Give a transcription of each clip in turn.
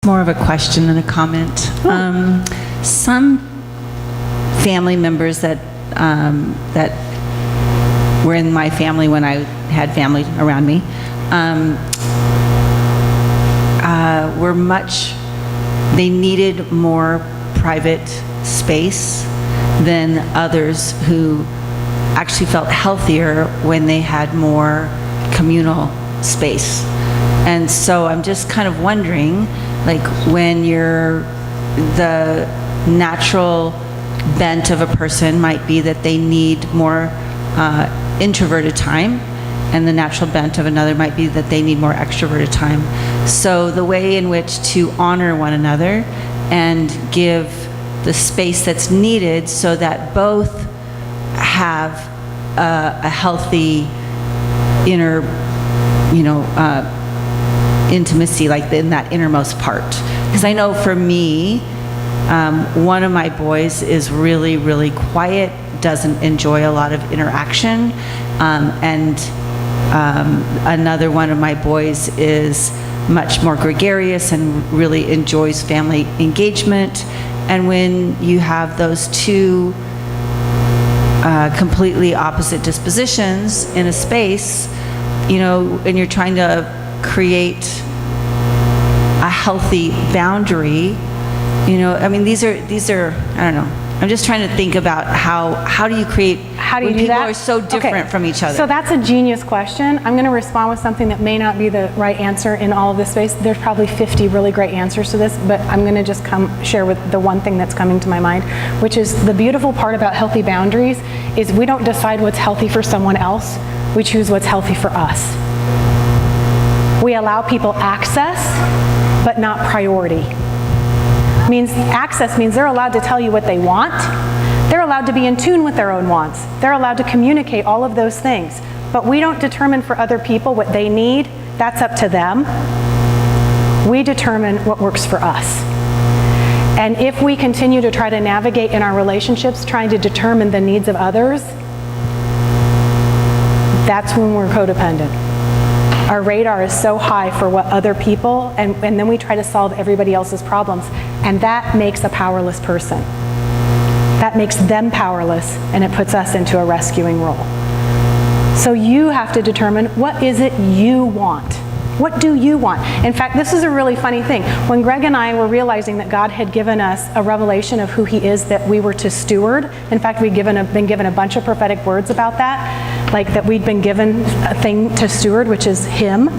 More of a question than a comment. Some family members that were in my family when I had family around me they needed more private space than others who actually felt healthier when they had more communal space. And so I'm just kind of wondering, like, when the natural bent of a person might be that they need more introverted time, and the natural bent of another might be that they need more extroverted time. So the way in which to honor one another and give the space that's needed so that both have a healthy inner, intimacy, like in that innermost part. Because I know for me, one of my boys is really, really quiet, doesn't enjoy a lot of interaction, and another one of my boys is much more gregarious and really enjoys family engagement. And when you have those two completely opposite dispositions in a space, and you're trying to create a healthy boundary, these are I don't know. I'm just trying to think about how do you create, how do you when do people that? are so different from each other. So that's a genius question. I'm going to respond with something that may not be the right answer in all of this space. There's probably 50 really great answers to this, but I'm going to just share with the one thing that's coming to my mind, which is the beautiful part about healthy boundaries is we don't decide what's healthy for someone else. We choose what's healthy for us. We allow people access, but not priority. Access means they're allowed to tell you what they want. They're allowed to be in tune with their own wants. They're allowed to communicate all of those things. But we don't determine for other people what they need. That's up to them. We determine what works for us. And if we continue to try to navigate in our relationships, trying to determine the needs of others, that's when we're codependent. Our radar is so high for what other people, and then we try to solve everybody else's problems. And that makes a powerless person. That makes them powerless, and it puts us into a rescuing role. So you have to determine, what is it you want? What do you want? In fact, this is a really funny thing. When Greg and I were realizing that God had given us a revelation of who He is that we were to steward, in fact, we'd been given a bunch of prophetic words about that, like that we'd been given a thing to steward, which is Him.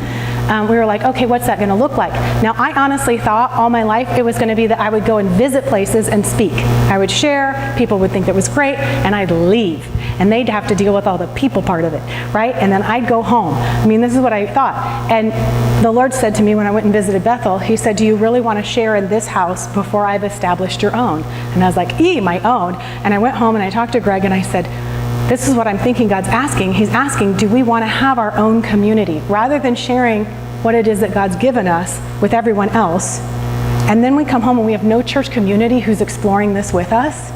We were like, okay, what's that going to look like? Now, I honestly thought all my life it was going to be that I would go and visit places and speak. I would share, people would think that was great, and I'd leave. And they'd have to deal with all the people part of it, right? And then I'd go home. This is what I thought. And the Lord said to me when I went and visited Bethel, He said, do you really want to share in this house before I've established your own? And I was like, my own? And I went home and I talked to Greg and I said, this is what I'm thinking God's asking. He's asking, do we want to have our own community? Rather than sharing what it is that God's given us with everyone else, and then we come home and we have no church community who's exploring this with us,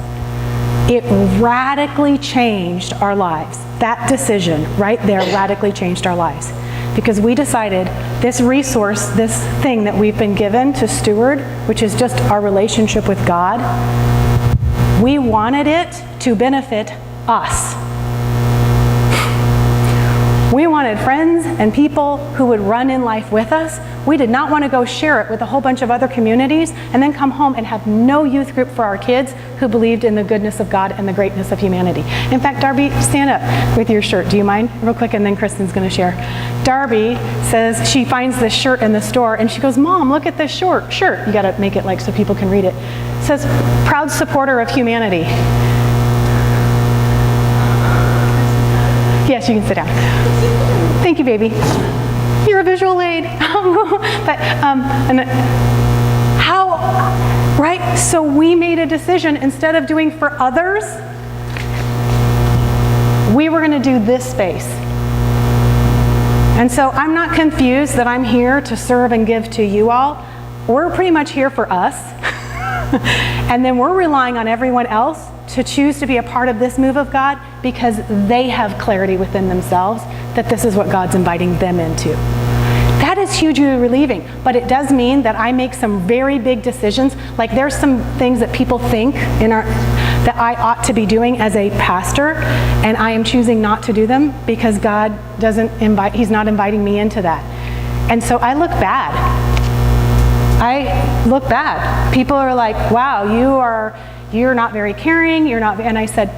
it radically changed our lives. That decision right there radically changed our lives. Because we decided this resource, this thing that we've been given to steward, which is just our relationship with God, we wanted it to benefit us. We wanted friends and people who would run in life with us. We did not want to go share it with a whole bunch of other communities and then come home and have no youth group for our kids who believed in the goodness of God and the greatness of humanity. In fact, Darby, stand up with your shirt. Do you mind? Real quick, and then Kristen's going to share. Darby says she finds this shirt in the store and she goes, Mom, look at this shirt. You got to make it like so people can read it. It says, proud supporter of humanity. Yes, you can sit down. Thank you, baby. You're a visual aid. But right? So we made a decision, instead of doing for others, we were going to do this space. And so I'm not confused that I'm here to serve and give to you all. We're pretty much here for us. And then we're relying on everyone else to choose to be a part of this move of God because they have clarity within themselves that this is what God's inviting them into. That is it's hugely relieving, but it does mean that I make some very big decisions. Like there's some things that people think that I ought to be doing as a pastor, and I am choosing not to do them because God He's not inviting me into that. And so I look bad. I look bad. People are like, wow, you're not very caring, and I said,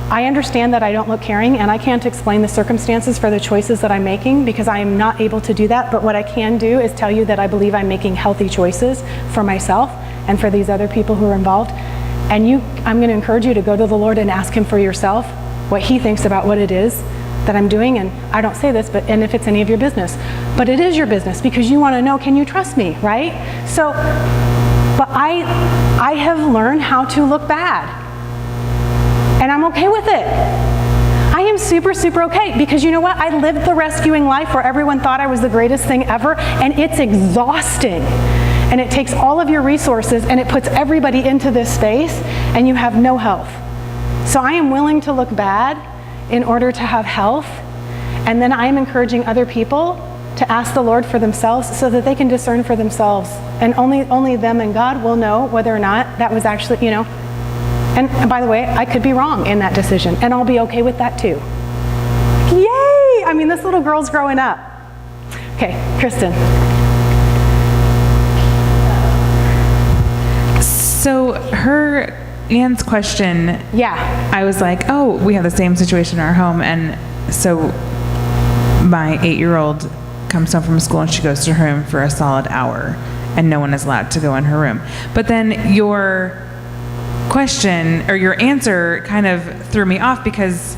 I understand that I don't look caring, and I can't explain the circumstances for the choices that I'm making because I am not able to do that, but what I can do is tell you that I believe I'm making healthy choices for myself and for these other people who are involved. And I'm going to encourage you to go to the Lord and ask Him for yourself what He thinks about what it is that I'm doing. And I don't say this, and if it's any of your business, but it is your business because you want to know, can you trust me, right? So, but I have learned how to look bad, and I'm okay with it. I am super, super okay because you know what? I lived the rescuing life where everyone thought I was the greatest thing ever, and it's exhausting. And it takes all of your resources and it puts everybody into this space and you have no health. So I am willing to look bad in order to have health. And then I am encouraging other people to ask the Lord for themselves so that they can discern for themselves. And only them and God will know whether or not that was actually, and by the way, I could be wrong in that decision and I'll be okay with that too. Yay! I mean, this little girl's growing up. Okay, Kristen. So Anne's question, yeah, I was like, oh, we have the same situation in our home. And so my 8-year-old comes home from school and she goes to her room for a solid hour and no one is allowed to go in her room. But then your question or your answer kind of threw me off because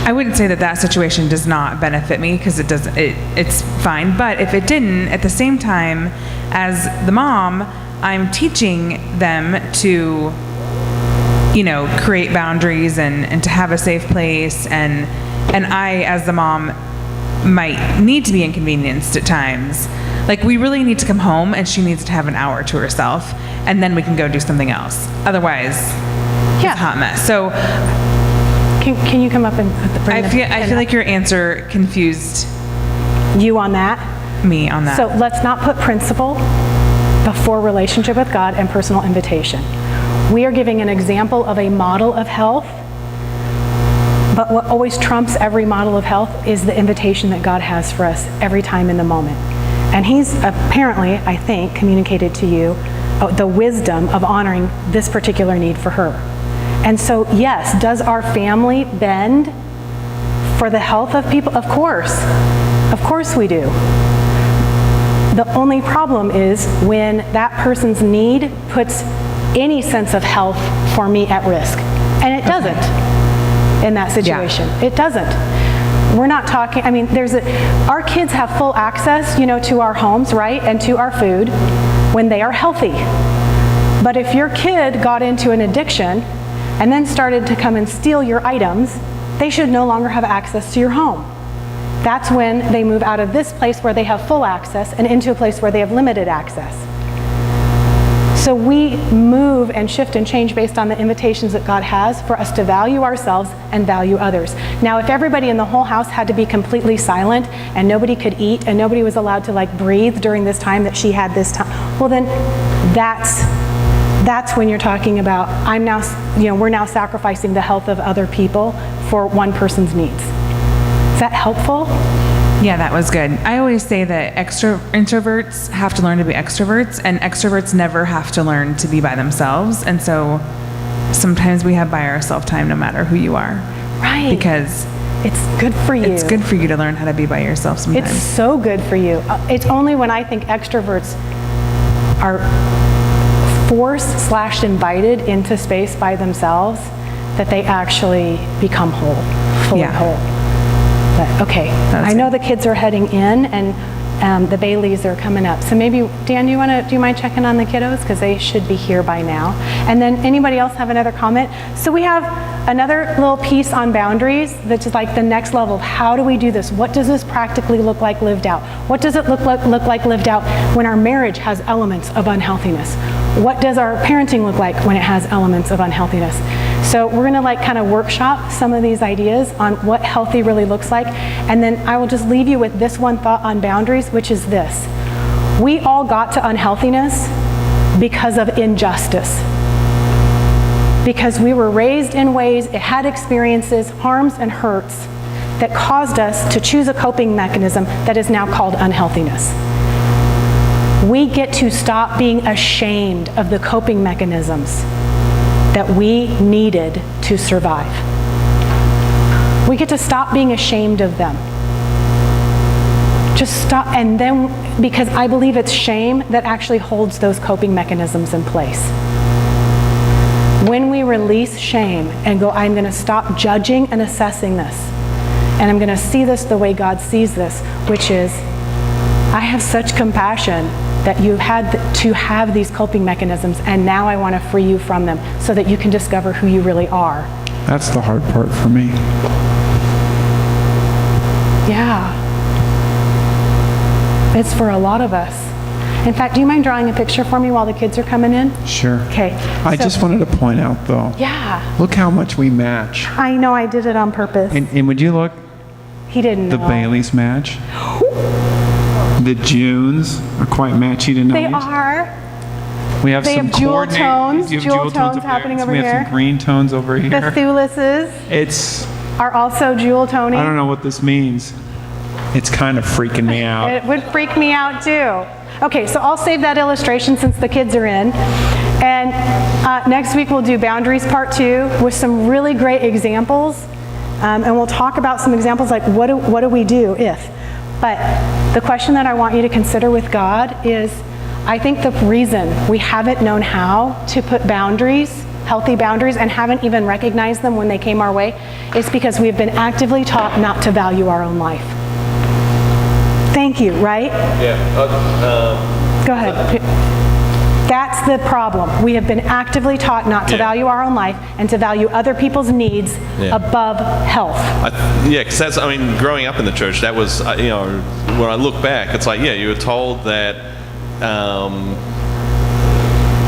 I wouldn't say that situation does not benefit me because it's fine. But if it didn't, at the same time, as the mom, I'm teaching them to, create boundaries and to have a safe place. And I, as the mom, might need to be inconvenienced at times. Like we really need to come home and she needs to have an hour to herself and then we can go do something else. Otherwise, it's a hot mess. So Can you come up and I feel like your answer confused you on that? Me on that. So let's not put principle before relationship with God and personal invitation. We are giving an example of a model of health, but what always trumps every model of health is the invitation that God has for us every time in the moment. And He's apparently, I think, communicated to you the wisdom of honoring this particular need for her. And so, yes, does our family bend for the health of people? Of course. Of course we do. The only problem is when that person's need puts any sense of health for me at risk. And it doesn't in that situation. Yeah. It doesn't. We're not talking, our kids have full access, to our homes, right? And to our food when they are healthy. But if your kid got into an addiction and then started to come and steal your items, they should no longer have access to your home. That's when they move out of this place where they have full access and into a place where they have limited access. So we move and shift and change based on the invitations that God has for us to value ourselves and value others. Now, if everybody in the whole house had to be completely silent and nobody could eat and nobody was allowed to breathe during this time that she had this time, well then that's when you're talking about we're now sacrificing the health of other people for one person's needs. Is that helpful? Yeah, that was good. I always say that introverts have to learn to be extroverts, and extroverts never have to learn to be by themselves. And so sometimes we have by ourselves time no matter who you are. Right. Because it's good for you. It's good for you to learn how to be by yourself sometimes. It's so good for you. It's only when I think extroverts are forced/invited into space by themselves that they actually become whole, fully whole. But okay, I know the kids are heading in and the Baileys are coming up. So maybe, Dan, do you mind checking on the kiddos? Because they should be here by now. And then anybody else have another comment? So we have another little piece on boundaries that's just like the next level of how do we do this? What does this practically look like lived out? What does it look like lived out when our marriage has elements of unhealthiness? What does our parenting look like when it has elements of unhealthiness? So we're going to like kind of workshop some of these ideas on what healthy really looks like. And then I will just leave you with this one thought on boundaries, which is this. We all got to unhealthiness because of injustice. Because we were raised in ways, it had experiences, harms and hurts that caused us to choose a coping mechanism that is now called unhealthiness. We get to stop being ashamed of the coping mechanisms that we needed to survive. We get to stop being ashamed of them. Just stop, and then, because I believe it's shame that actually holds those coping mechanisms in place. When we release shame and go, I'm going to stop judging and assessing this, and I'm going to see this the way God sees this, which is, I have such compassion that you've had to have these coping mechanisms, and now I want to free you from them so that you can discover who you really are. That's the hard part for me. Yeah. It's for a lot of us. In fact, do you mind drawing a picture for me while the kids are coming in? Sure. Okay. I so- just wanted to point out, though, Yeah. look how much we match. I know, I did it on purpose. And would you look, He didn't know. the Baileys match? The Junes are quite matchy tonight. They are. We have They some have jewel coordinate- tones, you have jewel tones over happening there. over We have here. some green tones over The here. Thulises It's, are also jewel toning. I don't know what this means. It's kind of freaking me out. It would freak me out too. Okay, so I'll save that illustration since the kids are in. And next week we'll do boundaries part 2 with some really great examples. And we'll talk about some examples like what do we do if. But the question that I want you to consider with God is, I think the reason we haven't known how to put boundaries, healthy boundaries, and haven't even recognized them when they came our way is because we've been actively taught not to value our own life. Thank you, right? Yeah. Go ahead. That's the problem. We have been actively taught not to Yeah. value our own life and to value other people's needs Yeah. above health. Yeah, because that's, I mean, growing up in the church, that was, you know, when I look back, it's like, yeah, you were told that,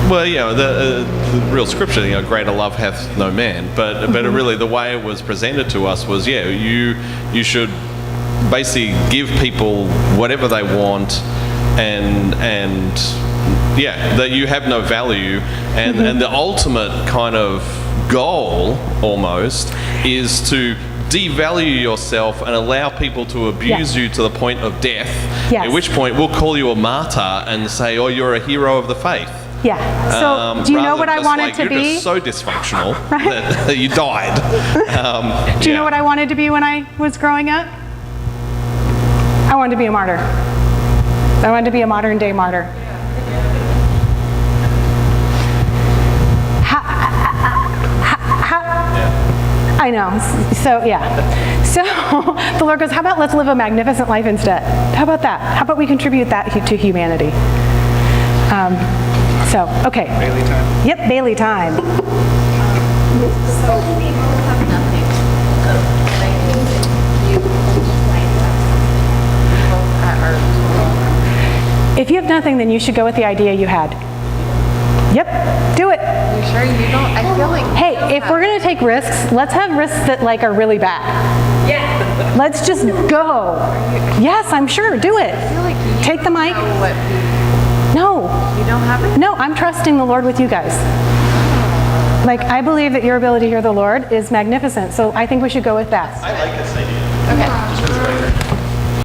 well, you know, the real scripture, you know, greater love hath no man, but really the way it was presented to us was, yeah, you should basically give people whatever they want, and yeah, that you have no value, and the ultimate kind of goal almost is to devalue yourself and allow people to abuse you to the point of death, Yes. at which point we'll call you a martyr and say, oh, you're a hero of the faith. Yeah. So do you know Rather what I just wanted like, to you're be? just so dysfunctional that you died. Do you know what I wanted to be when I was growing up? I wanted to be a martyr. I wanted to be a modern day martyr. I know. So yeah. So the Lord goes, how about let's live a magnificent life instead? How about that? How about we contribute that to humanity? So, okay. Bailey time. Yep, Bailey time. So we both have nothing. Like you explained that. Both at our If you have nothing, then you should go with the idea you had. Yep, do it. You sure you don't? I feel like Hey, if we're gonna take risks, let's have risks that like are really bad. yeah. Let's just go. Yes, I'm sure, do it. I feel like you Take the mic. know what No, you don't have it. no, I'm trusting the Lord with you guys. Like, I believe that your ability to hear the Lord is magnificent, so I think we should go with that. I like this idea.